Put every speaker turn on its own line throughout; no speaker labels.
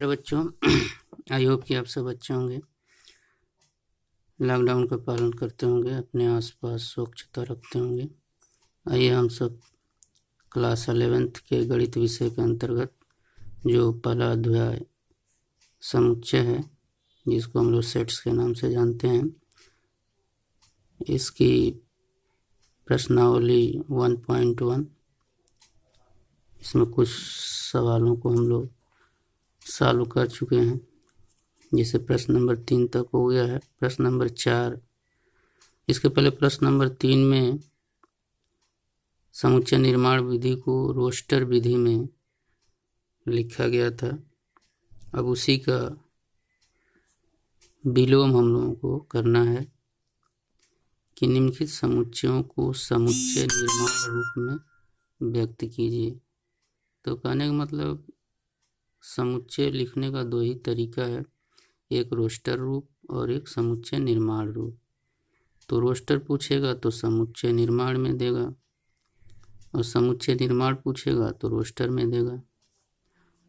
मेरे बच्चों, I hope कि आप सब अच्छे होंगे, लॉकडाउन का पालन करते होंगे, अपने आसपास स्वच्छता रखते होंगे। आइए हम सब क्लास 11th के गणित विषय के अंतर्गत जो पहला अध्याय समुच्चय है, जिसको हम लोग सेट्स के नाम से जानते हैं, इसकी प्रश्नावली 1.1, इसमें कुछ सवालों को हम लोग सॉल्व कर चुके हैं। जैसे प्रश्न नंबर 3 तक हो गया है। प्रश्न नंबर 4, इसके पहले प्रश्न नंबर 3 में समुच्चय निर्माण विधि को रोस्टर विधि में लिखा गया था। अब उसी का विलोम हम लोगों को करना है कि निम्नलिखित समुच्चयों को समुच्चय निर्माण रूप में व्यक्त कीजिए। तो कहने का मतलब समुच्चय लिखने का दो ही तरीका है, एक रोस्टर रूप और एक समुच्चय निर्माण रूप। तो रोस्टर पूछेगा तो समुच्चय निर्माण में देगा, और समुच्चय निर्माण पूछेगा तो रोस्टर में देगा।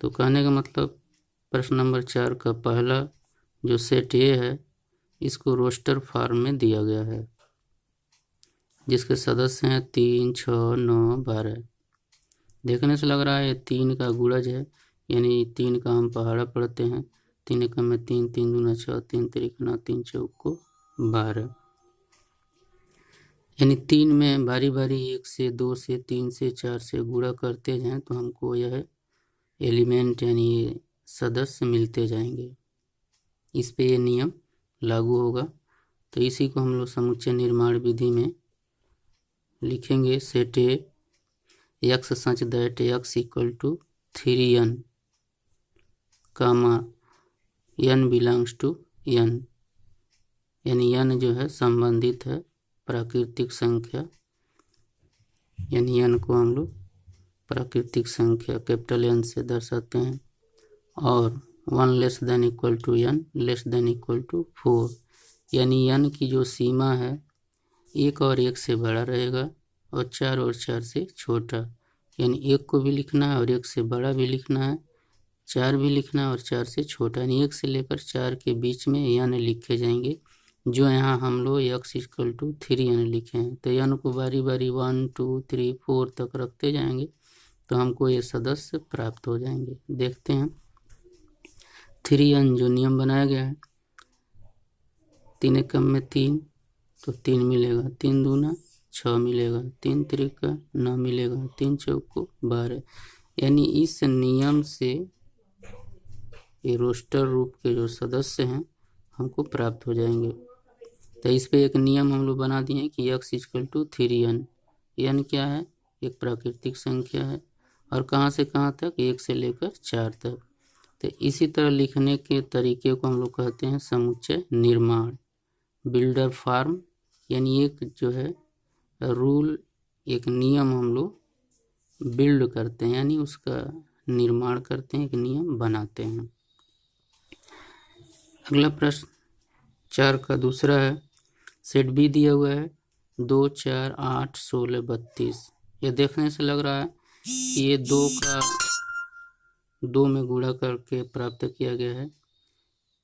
तो कहने का मतलब प्रश्न नंबर 4 का पहला जो सेट ए है, इसको रोस्टर फॉर्म में दिया गया है, जिसके सदस्य हैं 3, 6, 9, 12। देखने से लग रहा है 3 का गुणज है, यानी 3 का हम पहाड़ा पढ़ते हैं। 3 एकम में 3, 3 दूना 6, 3 तिरिक 9, 3 चौको 12, यानी 3 में बारी बारी 1 से 2 से 3 से 4 से गुणा करते जाएं तो हमको यह एलिमेंट यानी ये सदस्य मिलते जाएंगे। इस पे ये नियम लागू होगा। तो इसी को हम लोग समुच्चय निर्माण विधि में लिखेंगे। Set A x such that x equal to 3n comma n belongs to n, यानी n जो है संबंधित है प्राकृतिक संख्या, यानी n को हम लोग प्राकृतिक संख्या कैपिटल N से दर्शाते हैं। और 1 less than equal to n less than equal to 4, यानी n की जो सीमा है 1 और 1 से बड़ा रहेगा और 4 और 4 से छोटा, यानी 1 को भी लिखना है और 1 से बड़ा भी लिखना है, 4 भी लिखना है और 4 से छोटा, यानी 1 से लेकर 4 के बीच में n लिखे जाएंगे, जो यहाँ हम लोग x इक्वल टू 3n लिखे हैं। तो n को बारी बारी 1, 2, 3, 4 तक रखते जाएंगे तो हमको ये सदस्य प्राप्त हो जाएंगे। देखते हैं 3n जो नियम बनाया गया है, 3 एकम में 3 तो 3 मिलेगा, 3 दूना 6 मिलेगा, 3 तिरिका 9 मिलेगा, 3 चौको 12, यानी इस नियम से ये रोस्टर रूप के जो सदस्य हैं हमको प्राप्त हो जाएंगे। तो इस पे एक नियम हम लोग बना दिए कि x equal to 3n, n क्या है, एक प्राकृतिक संख्या है, और कहाँ से कहाँ तक, 1 से लेकर 4 तक। तो इसी तरह लिखने के तरीके को हम लोग कहते हैं समुच्चय निर्माण, बिल्डर फॉर्म, यानी एक जो है रूल, एक नियम हम लोग बिल्ड करते हैं, यानी उसका निर्माण करते हैं, एक नियम बनाते हैं। अगला प्रश्न 4 का दूसरा है, सेट बी दिया हुआ है 2, 4, 8, 16, 32। ये देखने से लग रहा है कि ये 2 का 2 में गुणा करके प्राप्त किया गया है,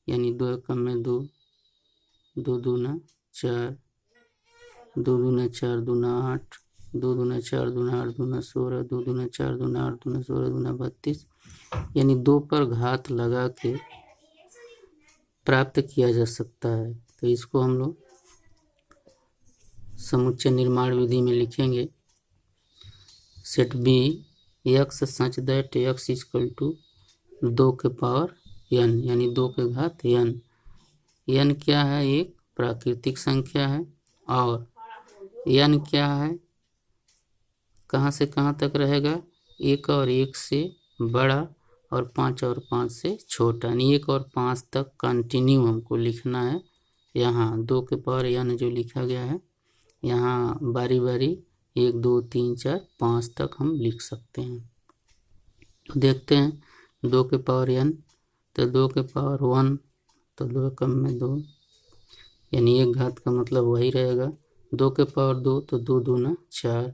यानी 2 एकम में 2, 2 दूना 4, 2 दूना 4 दूना 8, 2 दूना 4 दूना 8 दूना 16, 2 दूना 4 दूना 8 दूना 16 दूना 32, यानी 2 पर घात लगा के प्राप्त किया जा सकता है। तो इसको हम लोग समुच्चय निर्माण विधि में लिखेंगे। Set B x such that x equal to 2 के पावर n, यानी 2 के घात n। n क्या है, एक प्राकृतिक संख्या है, और n क्या है, कहाँ से कहाँ तक रहेगा, 1 और 1 से बड़ा और 5 और 5 से छोटा, यानी 1 और 5 तक कंटिन्यू हमको लिखना है। यहाँ 2 के पावर n जो लिखा गया है, यहाँ बारी बारी 1, 2, 3, 4, 5 तक हम लिख सकते हैं। तो देखते हैं 2 के पावर n, तो 2 के पावर 1 तो 2 कम में 2, यानी एक घात का मतलब वही रहेगा। 2 के पावर 2 तो 2 दूना 4,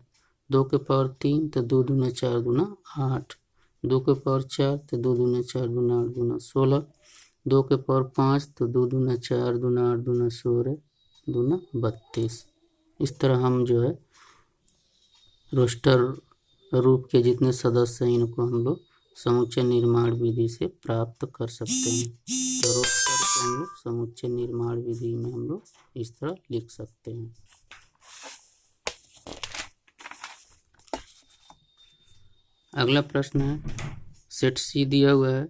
2 के पावर 3 तो 2 दूना 4 दूना 8, 2 के पावर 4 तो 2 दूना 4 दूना 8 दूना 16, 2 के पावर 5 तो 2 दूना 4 दूना 8 दूना 16 दूना 32। इस तरह हम जो है रोस्टर रूप के जितने सदस्य हैं इनको हम लोग समुच्चय निर्माण विधि से प्राप्त कर सकते हैं। तो रोस्टर को हम लोग समुच्चय निर्माण विधि में हम लोग इस तरह लिख सकते हैं। अगला प्रश्न है, सेट सी दिया हुआ है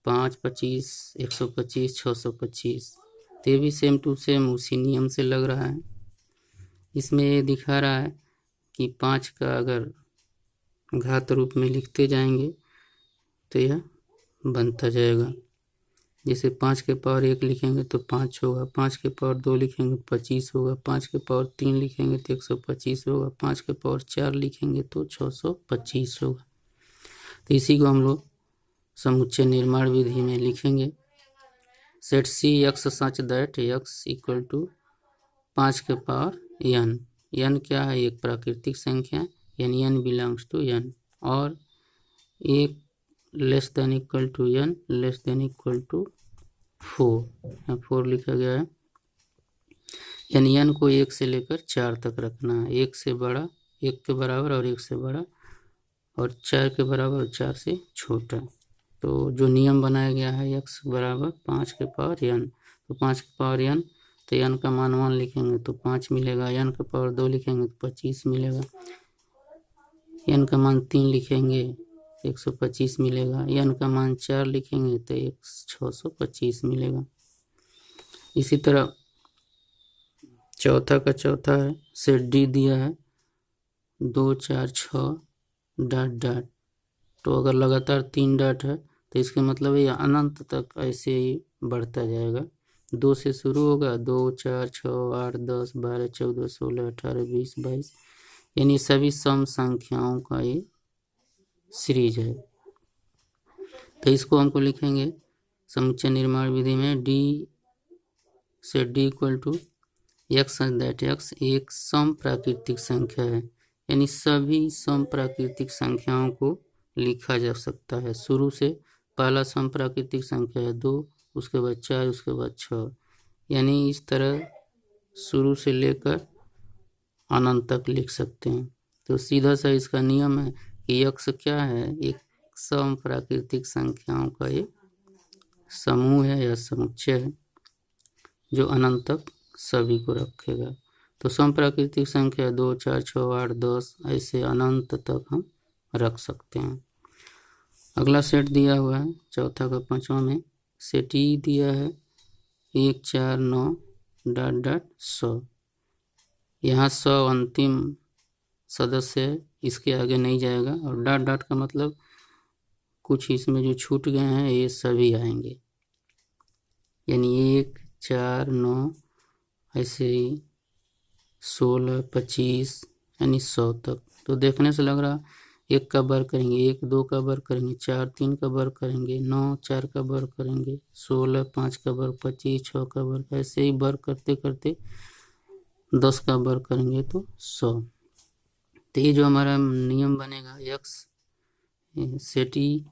5, 25, 125, 625। तो ये भी सेम टू सेम उसी नियम से लग रहा है। इसमें ये दिखा रहा है कि 5 का अगर घात रूप में लिखते जाएंगे तो यह बनता जाएगा। जैसे 5 के पावर 1 लिखेंगे तो 5 होगा, 5 के पावर 2 लिखेंगे तो 25 होगा, 5 के पावर 3 लिखेंगे तो 125 होगा, 5 के पावर 4 लिखेंगे तो 625 होगा। तो इसी को हम लोग समुच्चय निर्माण विधि में लिखेंगे। Set C x such that x equal to 5 के पावर n। n क्या है? एक प्राकृतिक संख्या, यानी n बिलोंग्स टू n, और एक less than equal to n less than equal to 4, यहाँ 4 लिखा गया है। यानी n को 1 से लेकर 4 तक रखना है, 1 से बड़ा, 1 के बराबर और 1 से बड़ा, और 4 के बराबर और 4 से छोटा। तो जो नियम बनाया गया है x बराबर 5 के पावर n, तो 5 के पावर n, तो n का मान 1 लिखेंगे तो 5 मिलेगा, n का पावर 2 लिखेंगे तो 25 मिलेगा, n का मान 3 लिखेंगे 125 मिलेगा, n का मान 4 लिखेंगे तो 625 मिलेगा। इसी तरह चौथा का चौथा है, सेट डी दिया है 2, 4, 6 डॉट डॉट। तो अगर लगातार 3 डॉट है तो इसके मतलब ये अनंत तक ऐसे ही बढ़ता जाएगा। 2 से शुरू होगा, 2, 4, 6, 8, 10, 12, 14, 16, 18, 20, 22, यानी सभी सम संख्याओं का ये सीरीज है। तो इसको हमको लिखेंगे समुच्चय निर्माण विधि में डी से D equal to x that x एक सम प्राकृतिक संख्या है, यानी सभी सम प्राकृतिक संख्याओं को लिखा जा सकता है। शुरू से पहला सम प्राकृतिक संख्या है 2, उसके बाद 4, उसके बाद 6, यानी इस तरह शुरू से लेकर अनंत तक लिख सकते हैं। तो सीधा सा इसका नियम है कि यक्स क्या है? एक सम प्राकृतिक संख्याओं का एक समूह है या समुच्चय है जो अनंत तक सभी को रखेगा। तो सम प्राकृतिक संख्या 2, 4, 6, 8, 10 ऐसे अनंत तक हम रख सकते हैं। अगला सेट दिया हुआ है चौथा का पांचवा में, सेट ई दिया है 1, 4, 9 डॉट डॉट 100। यहाँ 100 अंतिम सदस्य है, इसके आगे नहीं जाएगा, और डॉट डॉट का मतलब कुछ इसमें जो छूट गए हैं ये सभी आएंगे, यानी 1, 4, 9 ऐसे ही 16, 25 यानी 100 तक। तो देखने से लग रहा 1 का वर्ग करेंगे 1, 2 का वर्ग करेंगे 4, 3 का वर्ग करेंगे 9, 4 का वर्ग करेंगे 16, 5 का वर्ग 25, 6 का वर्ग, ऐसे ही वर्ग करते करते 10 का वर्ग करेंगे तो 100। तो ये जो हमारा नियम बनेगा x set E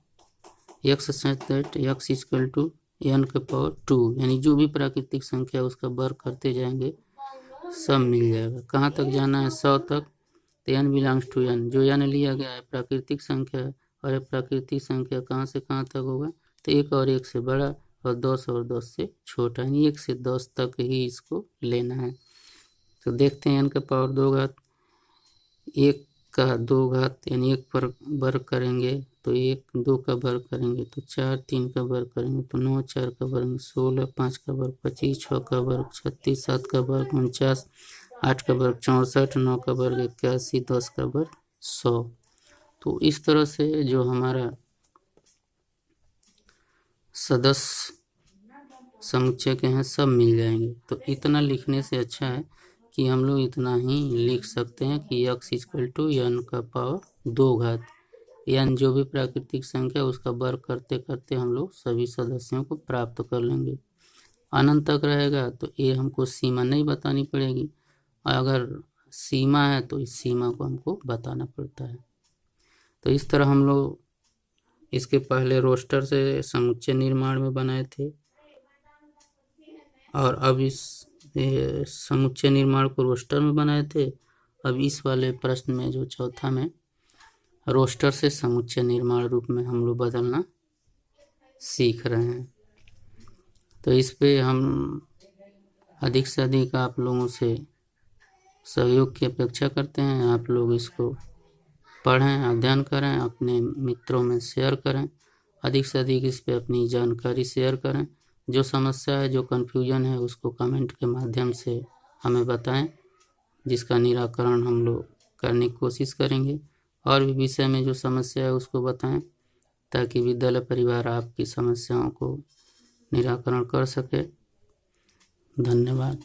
x such that x equal to n का पावर 2, यानी जो भी प्राकृतिक संख्या उसका वर्ग करते जाएंगे सब मिल जाएगा। कहाँ तक जाना है? 100 तक। तो n बिलोंग्स टू n, जो n लिया गया है प्राकृतिक संख्या है, और ये प्राकृतिक संख्या कहाँ से कहाँ तक होगा? तो 1 और 1 से बड़ा और 10 और 10 से छोटा, यानी 1 से 10 तक ही इसको लेना है। तो देखते हैं n का पावर 2 घात 1 का 2 घात, यानी 1 पर वर्ग करेंगे तो 1, 2 का वर्ग करेंगे तो 4, 3 का वर्ग करेंगे तो 9, 4 का वर्ग 16, 5 का वर्ग 25, 6 का वर्ग 36, 7 का वर्ग 49, 8 का वर्ग 64, 9 का वर्ग 81, 10 का वर्ग 100। तो इस तरह से जो हमारा सदस्य समुच्चय के हैं सब मिल जाएंगे। तो इतना लिखने से अच्छा है कि हम लोग इतना ही लिख सकते हैं कि x इक्वल टू n का पावर 2 घात, n जो भी प्राकृतिक संख्या उसका वर्ग करते करते हम लोग सभी सदस्यों को प्राप्त कर लेंगे। अनंत तक रहेगा तो ये हमको सीमा नहीं बतानी पड़ेगी, अगर सीमा है तो इस सीमा को हमको बताना पड़ता है। तो इस तरह हम लोग इसके पहले रोस्टर से समुच्चय निर्माण में बनाए थे और अब इस समुच्चय निर्माण को रोस्टर में बनाए थे। अब इस वाले प्रश्न में जो चौथा में रोस्टर से समुच्चय निर्माण रूप में हम लोग बदलना सीख रहे हैं। तो इस पे हम अधिक से अधिक आप लोगों से सहयोग की अपेक्षा करते हैं। आप लोग इसको पढ़ें, अध्ययन करें, अपने मित्रों में शेयर करें, अधिक से अधिक इस पे अपनी जानकारी शेयर करें। जो समस्या है, जो कन्फ्यूजन है, उसको कमेंट के माध्यम से हमें बताएं, जिसका निराकरण हम लोग करने की कोशिश करेंगे। और भी विषय में जो समस्या है उसको बताएं, ताकि विद्यालय परिवार आपकी समस्याओं को निराकरण कर सके। धन्यवाद।